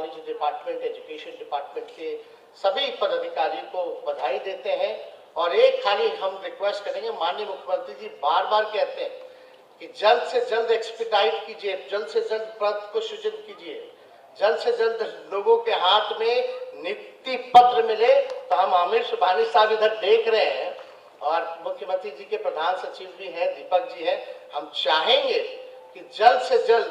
College department, education department के सभी पदाधिकारियों को बधाई देते हैं। और एक खाली हम रिक्वेस्ट करेंगे, माननीय मुख्यमंत्री जी बार बार कहते हैं कि जल्द से जल्द एक्सपीडाइट कीजिए, जल्द से जल्द पद को सृजन कीजिए, जल्द से जल्द लोगों के हाथ में नियुक्ति पत्र मिले। तो हम आमिर सुबहानी साहब इधर देख रहे हैं और मुख्यमंत्री जी के प्रधान सचिव भी हैं, दीपक जी हैं, हम चाहेंगे कि जल्द से जल्द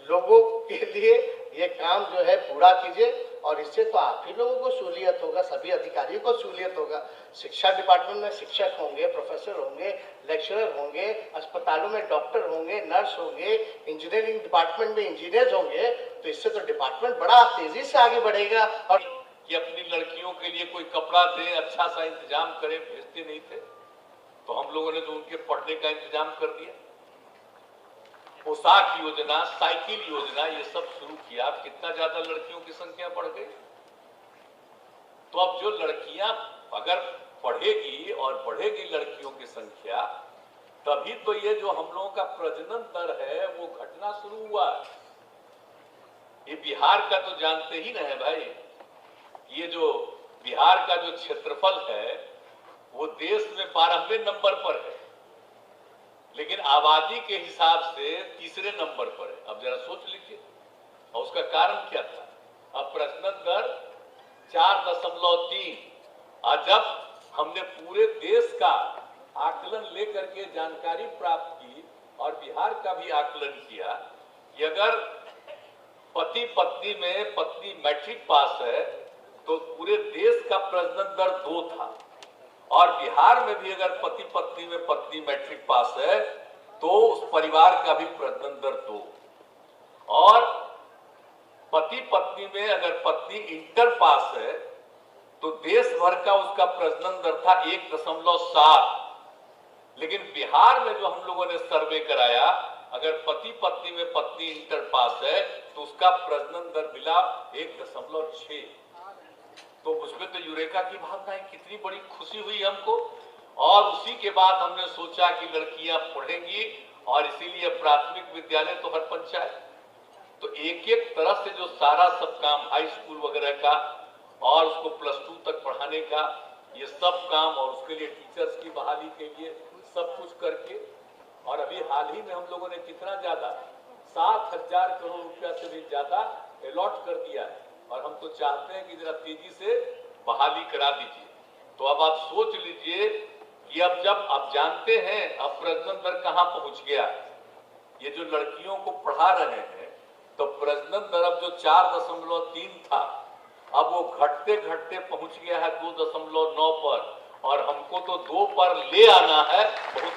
लोगों के लिए ये काम जो है पूरा कीजिए। और इससे तो आप ही लोगों को सहूलियत होगा, सभी अधिकारियों को सहूलियत होगा। शिक्षा डिपार्टमेंट में शिक्षक होंगे, प्रोफेसर होंगे, लेक्चरर होंगे, अस्पतालों में डॉक्टर होंगे, नर्स होंगे, इंजीनियरिंग डिपार्टमेंट में इंजीनियर होंगे। तो इससे तो डिपार्टमेंट बड़ा तेजी से आगे बढ़ेगा। और कि अपनी लड़कियों के लिए कोई कपड़ा दे, अच्छा सा इंतजाम करे, भेजते नहीं थे, तो हम लोगों ने तो उनके पढ़ने का इंतजाम कर दिया। पोशाक योजना, साइकिल योजना, ये सब शुरू किया। अब कितना ज्यादा लड़कियों की संख्या बढ़ गई। तो अब जो लड़कियां अगर पढ़ेगी और बढ़ेगी लड़कियों की संख्या, तभी तो ये जो हम लोगों का प्रजनन दर है वो घटना शुरू हुआ। ये बिहार का तो जानते ही ना है भाई, ये जो बिहार का जो क्षेत्रफल है वो देश में 12वें नंबर पर है, लेकिन आबादी के हिसाब से तीसरे नंबर पर है। अब जरा सोच लीजिए, और उसका कारण क्या था? अब प्रजनन दर 4.3। और जब हमने पूरे देश का आकलन लेकर के जानकारी प्राप्त की और बिहार का भी आकलन किया कि अगर पति पत्नी में पत्नी मैट्रिक पास है तो पूरे देश का प्रजनन दर 2 था, और बिहार में भी अगर पति पत्नी में पत्नी मैट्रिक पास है तो उस परिवार का भी प्रजनन दर 2, और पति पत्नी में अगर पत्नी इंटर पास है तो देश भर का उसका प्रजनन दर था 1.7। लेकिन बिहार में जो हम लोगों ने सर्वे कराया, अगर पति पत्नी में पत्नी इंटर पास है तो उसका प्रजनन दर मिला 1.6। तो उसमें तो यूरेका की भावनाएं, कितनी बड़ी खुशी हुई हमको। और उसी के बाद हमने सोचा कि लड़कियां पढ़ेंगी, और इसीलिए प्राथमिक विद्यालय तो हर पंचायत, तो एक एक तरह से जो सारा सब काम हाई स्कूल वगैरह का और उसको +2 तक पढ़ाने का, ये सब काम, और उसके लिए टीचर्स की बहाली के लिए सब कुछ करके, और अभी हाल ही में हम लोगों ने कितना ज्यादा 7,000 करोड़ रुपया से भी ज्यादा अलॉट कर दिया है। और हम तो चाहते हैं कि जरा तेजी से बहाली करा दीजिए। तो अब आप सोच लीजिए कि अब जब आप जानते हैं अब प्रजनन दर कहां पहुंच गया, ये जो लड़कियों को पढ़ा रहे हैं तो प्रजनन दर अब जो 4.3 था, अब वो घटते घटते पहुंच गया है 2.9 पर, और हमको तो 2 पर ले आना है। बहुत